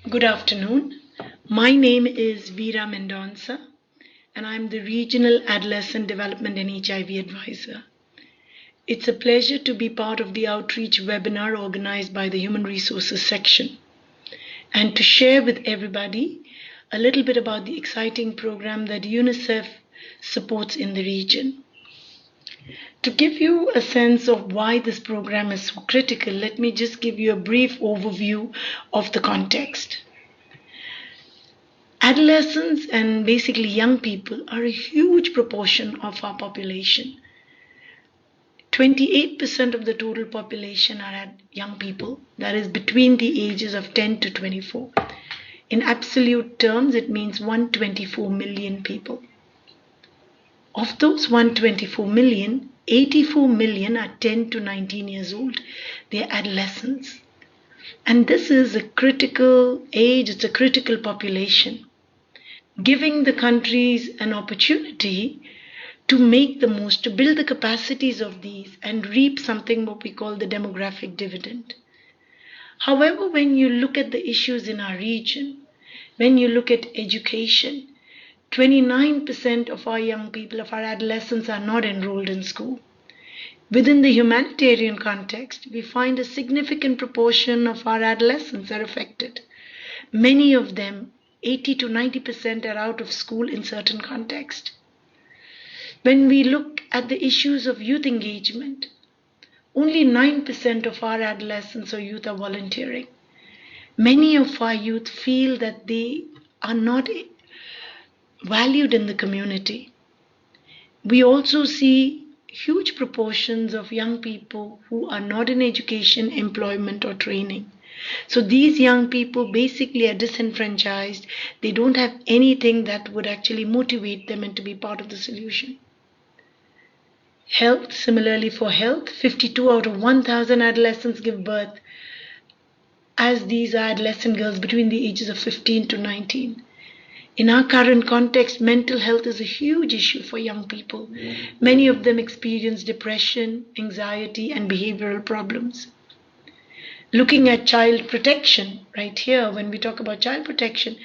Good afternoon. My name is Veera Mendonça, and I'm the Regional Adolescent Development and HIV Advisor. It's a pleasure to be part of the outreach webinar organized by the Human Resources section and to share with everybody a little bit about the exciting program that UNICEF supports in the region. To give you a sense of why this program is so critical, let me just give you a brief overview of the context. Adolescents and basically young people are a huge proportion of our population. 28% of the total population are young people, that is between the ages of 10 to 24. In absolute terms, it means 124 million people. Of those 124 million, 84 million are 10 to 19 years old. They are adolescents. And this is a critical age, it's a critical population, giving the countries an opportunity to make the most, to build the capacities of these and reap something what we call the demographic dividend. However, when you look at the issues in our region, when you look at education, 29% of our young people, of our adolescents, are not enrolled in school. Within the humanitarian context, we find a significant proportion of our adolescents are affected. Many of them, 80 to 90%, are out of school in certain contexts. When we look at the issues of youth engagement, only 9% of our adolescents or youth are volunteering. Many of our youth feel that they are not valued in the community. We also see huge proportions of young people who are not in education, employment, or training. So these young people basically are disenfranchised. They don't have anything that would actually motivate them and to be part of the solution. Health, similarly for health, 52 out of 1,000 adolescents give birth, as these are adolescent girls between the ages of 15 to 19. In our current context, mental health is a huge issue for young people. Many of them experience depression, anxiety, and behavioral problems. Looking at child protection, right here, when we talk about child protection,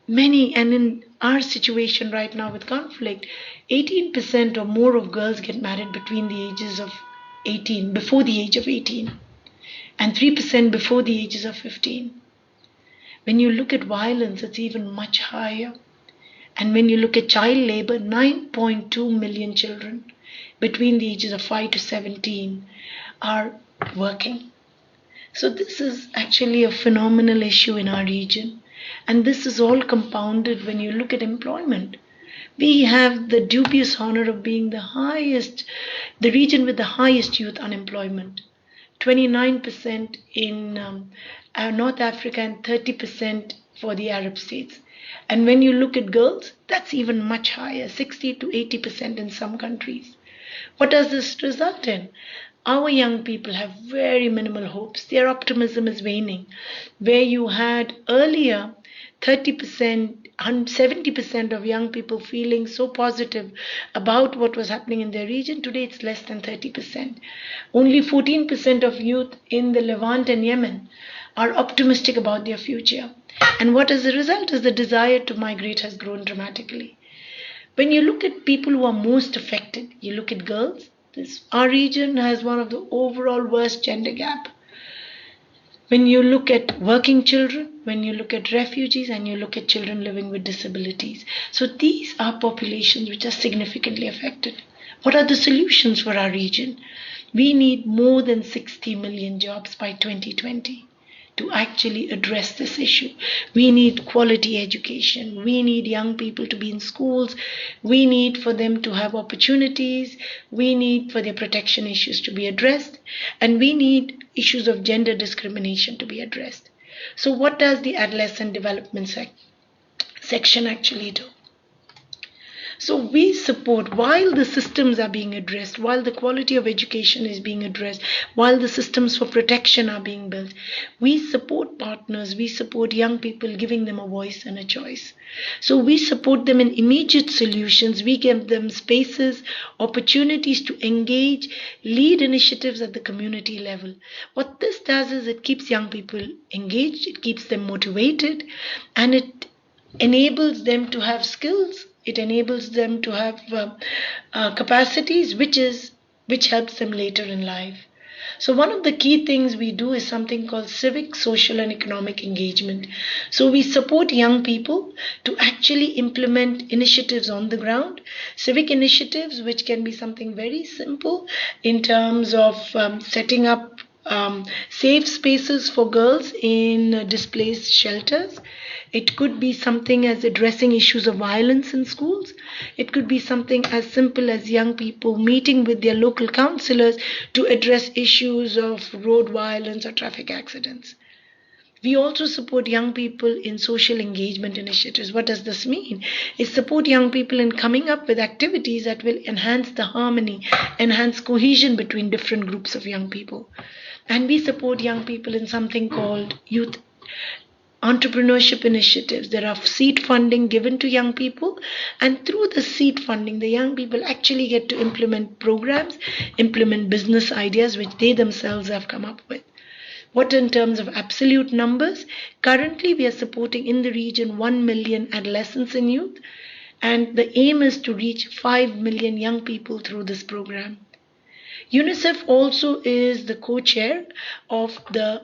many, and in our situation right now with conflict, 18% or more of girls get married between the ages of 18, before the age of 18, and 3% before the ages of 15. When you look at violence, it's even much higher. And when you look at child labor, 9.2 million children between the ages of 5 to 17 are working. So this is actually a phenomenal issue in our region. And this is all compounded when you look at employment. We have the dubious honor of being the region with the highest youth unemployment. 29% in North Africa and 30% for the Arab states. And when you look at girls, that's even much higher, 60 to 80% in some countries. What does this result in? Our young people have very minimal hopes. Their optimism is waning. Where you had earlier 30%, 70% of young people feeling so positive about what was happening in their region, today it's less than 30%. Only 14% of youth in the Levant and Yemen are optimistic about their future. And what is the result is the desire to migrate has grown dramatically. When you look at people who are most affected, you look at girls, our region has one of the overall worst gender gap. When you look at working children, when you look at refugees, and you look at children living with disabilities. So these are populations which are significantly affected. What are the solutions for our region? We need more than 60 million jobs by 2020 to actually address this issue. We need quality education. We need young people to be in schools. We need for them to have opportunities. We need for their protection issues to be addressed. And we need issues of gender discrimination to be addressed. So what does the adolescent development section actually do? So we support, while the systems are being addressed, while the quality of education is being addressed, while the systems for protection are being built, we support partners, we support young people, giving them a voice and a choice. So we support them in immediate solutions, we give them spaces, opportunities to engage, lead initiatives at the community level. What this does is it keeps young people engaged, it keeps them motivated, and it enables them to have skills, it enables them to have capacities, which helps them later in life. So one of the key things we do is something called civic, social, and economic engagement. So we support young people to actually implement initiatives on the ground, civic initiatives, which can be something very simple in terms of setting up safe spaces for girls in displaced shelters. It could be something as addressing issues of violence in schools. It could be something as simple as young people meeting with their local councillors to address issues of road violence or traffic accidents. We also support young people in social engagement initiatives. What does this mean? It support young people in coming up with activities that will enhance the harmony, enhance cohesion between different groups of young people. And we support young people in something called youth entrepreneurship initiatives. There are seed funding given to young people, and through the seed funding, the young people actually get to implement programs, implement business ideas which they themselves have come up with. What in terms of absolute numbers? Currently, we are supporting in the region 1 million adolescents and youth, and the aim is to reach 5 million young people through this program. UNICEF also is the co-chair of the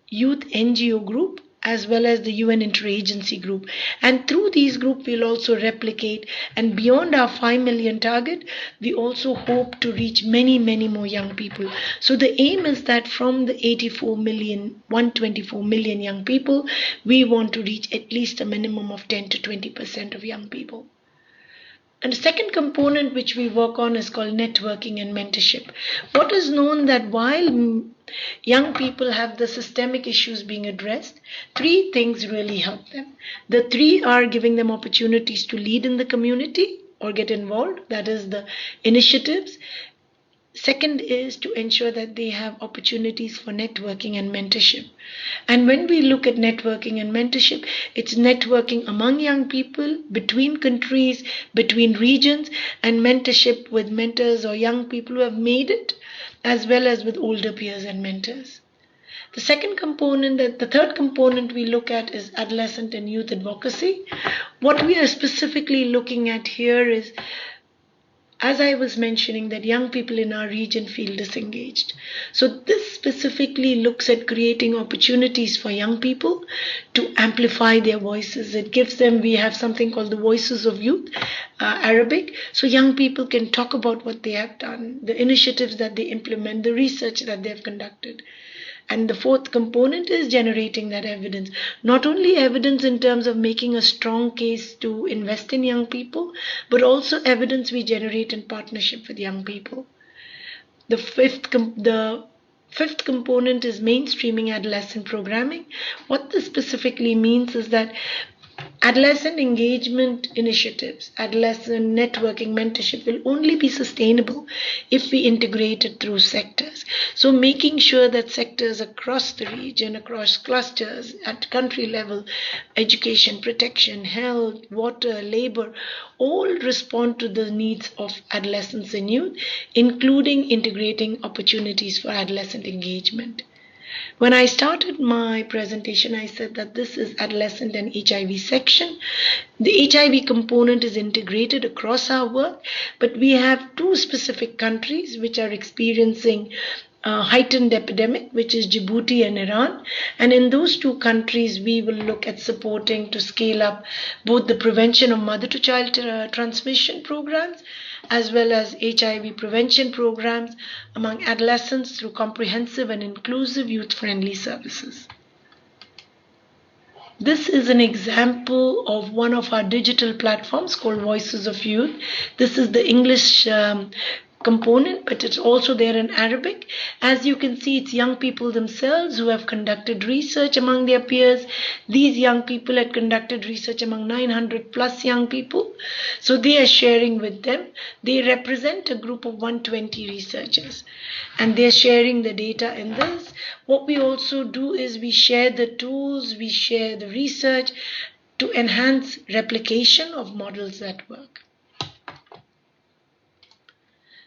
youth NGO group as well as the UN interagency group, and through these groups we'll also replicate, and beyond our 5 million target we also hope to reach many more young people. So the aim is that from the 124 million young people, we want to reach at least a minimum of 10 to 20% of young people. And the second component which we work on is called networking and mentorship. What is known that while young people have the systemic issues being addressed, three things really help them. The three are giving them opportunities to lead in the community or get involved, that is the initiatives. Second is to ensure that they have opportunities for networking and mentorship. And when we look at networking and mentorship, it's networking among young people, between countries, between regions, and mentorship with mentors or young people who have made it, as well as with older peers and mentors. The third component we look at is adolescent and youth advocacy. What we are specifically looking at here is, as I was mentioning, that young people in our region feel disengaged. So this specifically looks at creating opportunities for young people to amplify their voices. It gives them, we have something called the Voices of Youth, Arabic. So young people can talk about what they have done, the initiatives that they implement, the research that they have conducted. And the fourth component is generating that evidence. Not only evidence in terms of making a strong case to invest in young people, but also evidence we generate in partnership with young people. The fifth component is mainstreaming adolescent programming. What this specifically means is that adolescent engagement initiatives, adolescent networking mentorship will only be sustainable if we integrate it through sectors. So making sure that sectors across the region, across clusters, at country level, education, protection, health, water, labor, all respond to the needs of adolescents and youth, including integrating opportunities for adolescent engagement. When I started my presentation, I said that this is adolescent and HIV section. The HIV component is integrated across our work, but we have two specific countries which are experiencing a heightened epidemic, which is Djibouti and Iran. And in those two countries, we will look at supporting to scale up both the prevention of mother-to-child transmission programs as well as HIV prevention programs among adolescents through comprehensive and inclusive youth-friendly services. This is an example of one of our digital platforms called Voices of Youth. This is the English component, but it's also there in Arabic. As you can see, it's young people themselves who have conducted research among their peers. These young people had conducted research among 900 plus young people. So they are sharing with them. They represent a group of 120 researchers, and they're sharing the data in this. What we also do is we share the tools, we share the research to enhance replication of models that work.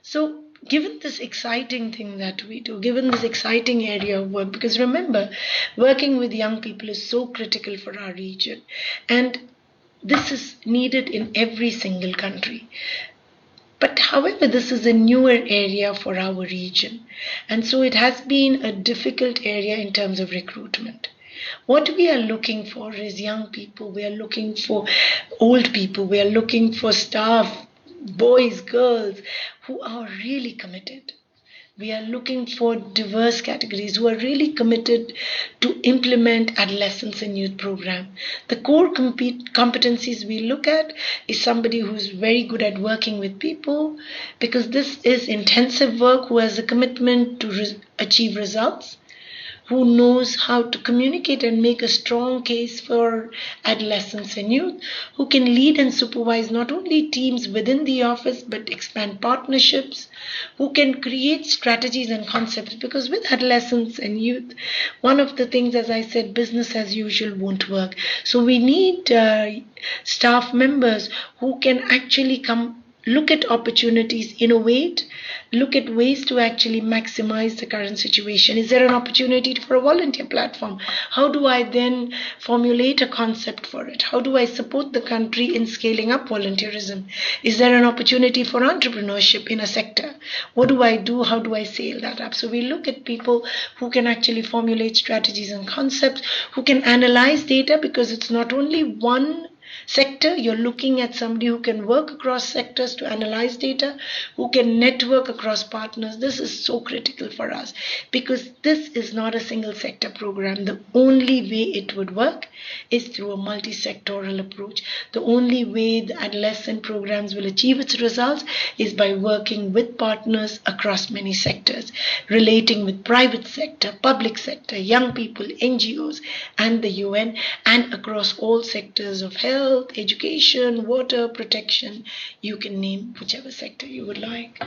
So given this exciting thing that we do, given this exciting area of work, because remember, working with young people is so critical for our region, and this is needed in every single country. But however, this is a newer area for our region, and so it has been a difficult area in terms of recruitment. What we are looking for is young people, we are looking for old people, we are looking for staff, boys, girls, who are really committed. We are looking for diverse categories who are really committed to implement adolescence and youth program. The core competencies we look at is somebody who's very good at working with people, because this is intensive work, who has a commitment to achieve results, who knows how to communicate and make a strong case for adolescents and youth, who can lead and supervise not only teams within the office but expand partnerships, who can create strategies and concepts, because with adolescents and youth, one of the things, as I said, business as usual won't work. So we need staff members who can actually look at opportunities, innovate, look at ways to actually maximize the current situation. Is there an opportunity for a volunteer platform? How do I then formulate a concept for it? How do I support the country in scaling up volunteerism? Is there an opportunity for entrepreneurship in a sector? What do I do? How do I scale that up? So we look at people who can actually formulate strategies and concepts, who can analyze data, because it's not only one sector. You're looking at somebody who can work across sectors to analyze data, who can network across partners. This is so critical for us, because this is not a single sector program. The only way it would work is through a multi-sectoral approach. The only way the adolescent programs will achieve its results is by working with partners across many sectors, relating with private sector, public sector, young people, NGOs, and the UN, and across all sectors of health, education, water, protection. You can name whichever sector you would like.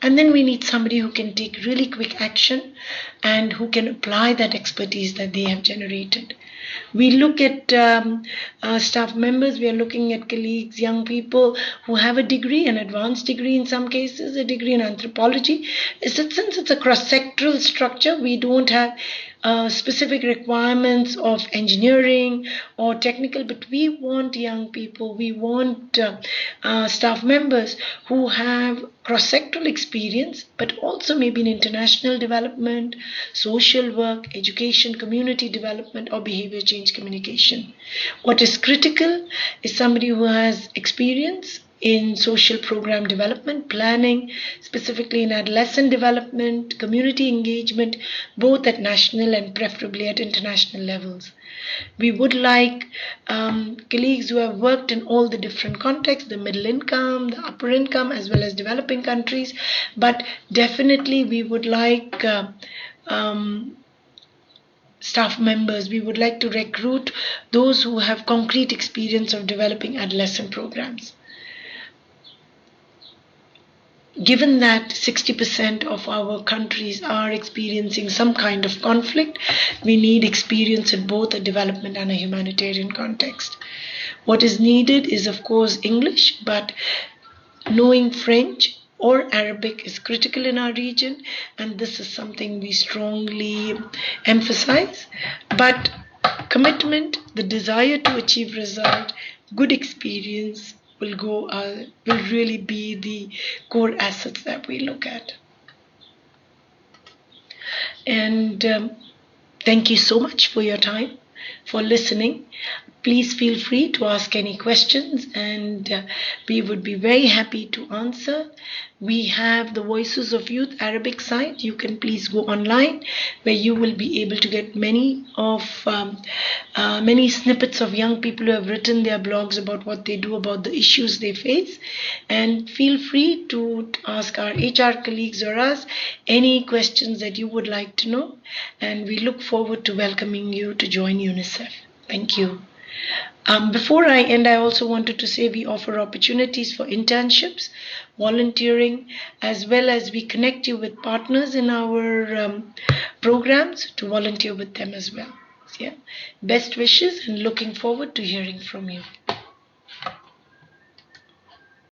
And then we need somebody who can take really quick action and who can apply that expertise that they have generated. We look at staff members, we are looking at colleagues, young people who have a degree, an advanced degree in some cases, a degree in anthropology. Since it's a cross-sectoral structure, we don't have specific requirements of engineering or technical, but we want young people, we want staff members who have cross-sectoral experience, but also maybe in international development, social work, education, community development, or behavior change communication. What is critical is somebody who has experience in social program development, planning, specifically in adolescent development, community engagement, both at national and preferably at international levels. We would like colleagues who have worked in all the different contexts, the middle income, the upper income, as well as developing countries, but definitely we would like staff members, we would like to recruit those who have concrete experience of developing adolescent programs. Given that 60% of our countries are experiencing some kind of conflict, we need experience in both a development and a humanitarian context. What is needed is, of course, English, but knowing French or Arabic is critical in our region, and this is something we strongly emphasize. But commitment, the desire to achieve result, good experience, will really be the core assets that we look at. And thank you so much for your time, for listening. Please feel free to ask any questions, and we would be very happy to answer. We have the Voices of Youth Arabic site. You can please go online. where you will be able to get many snippets of young people who have written their blogs about what they do, about the issues they face. And feel free to ask our HR colleagues or us any questions that you would like to know. And we look forward to welcoming you to join UNICEF. Thank you. Before I end, I also wanted to say we offer opportunities for internships, volunteering, as well as we connect you with partners in our programs to volunteer with them as well. Yeah. Best wishes and looking forward to hearing from you.